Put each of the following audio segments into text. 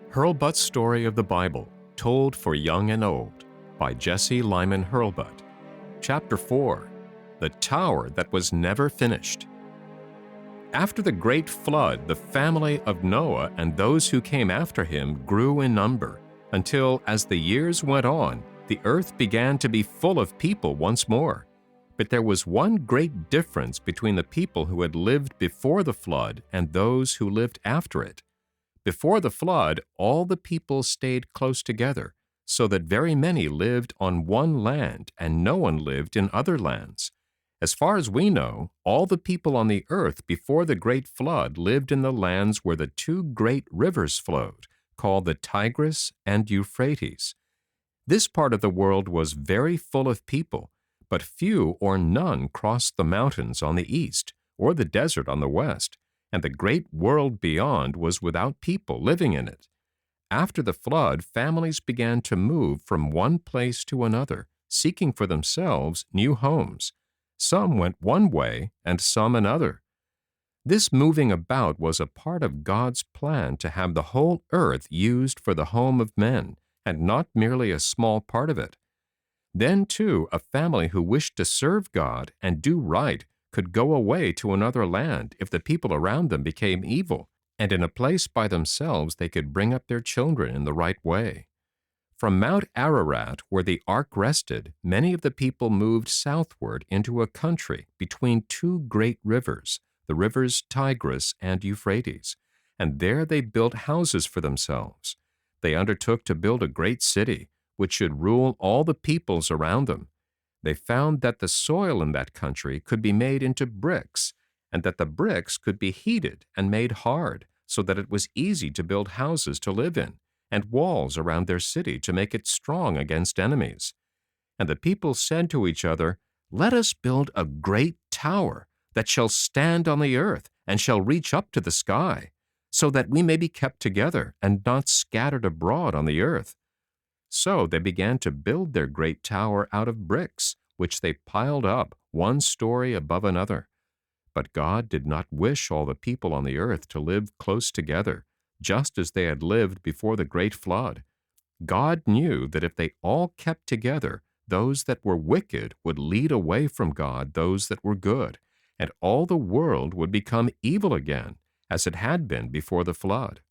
Hurlbut's Story of the Bible, Told for Young and Old, by Jesse Lyman Hurlbut. Chapter 4, The Tower That Was Never Finished. After the great flood, the family of Noah and those who came after him grew in number, until, as the years went on, the earth began to be full of people once more. But there was one great difference between the people who had lived before the flood and those who lived after it. Before the flood, all the people stayed close together, so that very many lived on one land and no one lived in other lands. As far as we know, all the people on the earth before the great flood lived in the lands where the two great rivers flowed, called the Tigris and Euphrates. This part of the world was very full of people, but few or none crossed the mountains on the east or the desert on the west, and the great world beyond was without people living in it. After the flood, families began to move from one place to another, seeking for themselves new homes. Some went one way and some another. This moving about was a part of God's plan to have the whole earth used for the home of men, and not merely a small part of it. Then, too, a family who wished to serve God and do right could go away to another land if the people around them became evil, and in a place by themselves they could bring up their children in the right way. From Mount Ararat, where the ark rested, many of the people moved southward into a country between two great rivers, the rivers Tigris and Euphrates, and there they built houses for themselves. They undertook to build a great city, which should rule all the peoples around them. They found that the soil in that country could be made into bricks, and that the bricks could be heated and made hard, so that it was easy to build houses to live in, and walls around their city to make it strong against enemies. And the people said to each other, "Let us build a great tower that shall stand on the earth and shall reach up to the sky, so that we may be kept together and not scattered abroad on the earth." So they began to build their great tower out of bricks, which they piled up one story above another. But God did not wish all the people on the earth to live close together, just as they had lived before the great flood. God knew that if they all kept together, those that were wicked would lead away from God those that were good, and all the world would become evil again, as it had been before the flood.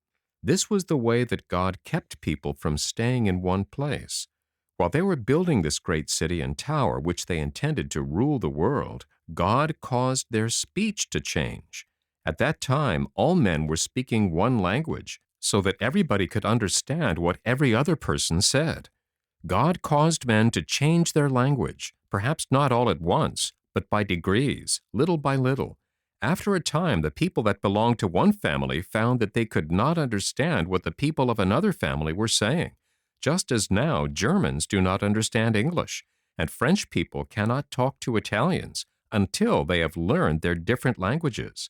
This was the way that God kept people from staying in one place. While they were building this great city and tower, which they intended to rule the world, God caused their speech to change. At that time, all men were speaking one language, so that everybody could understand what every other person said. God caused men to change their language, perhaps not all at once, but by degrees, little by little. After a time, the people that belonged to one family found that they could not understand what the people of another family were saying, just as now Germans do not understand English, and French people cannot talk to Italians until they have learned their different languages.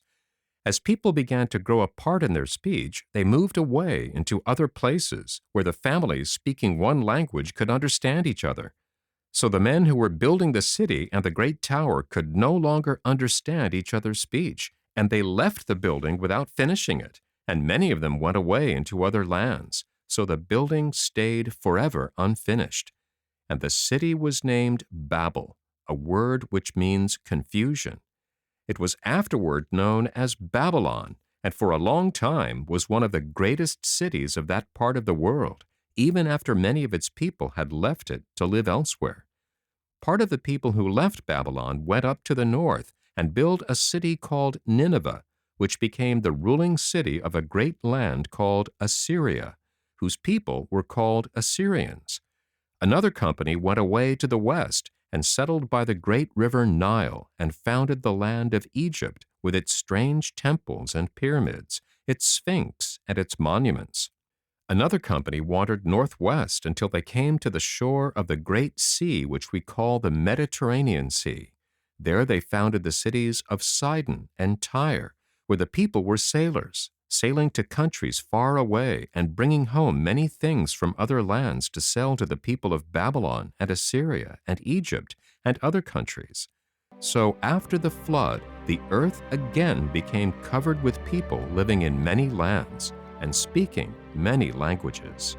As people began to grow apart in their speech, they moved away into other places where the families speaking one language could understand each other. So the men who were building the city and the great tower could no longer understand each other's speech, and they left the building without finishing it, and many of them went away into other lands. So the building stayed forever unfinished. And the city was named Babel, a word which means confusion. It was afterward known as Babylon, and for a long time was one of the greatest cities of that part of the world, even after many of its people had left it to live elsewhere. Part of the people who left Babylon went up to the north and built a city called Nineveh, which became the ruling city of a great land called Assyria, whose people were called Assyrians. Another company went away to the west and settled by the great river Nile and founded the land of Egypt with its strange temples and pyramids, its sphinx and its monuments. Another company wandered northwest until they came to the shore of the great sea which we call the Mediterranean Sea. There they founded the cities of Sidon and Tyre, where the people were sailors, sailing to countries far away and bringing home many things from other lands to sell to the people of Babylon and Assyria and Egypt and other countries. So after the flood, the earth again became covered with people living in many lands, and speaking many languages.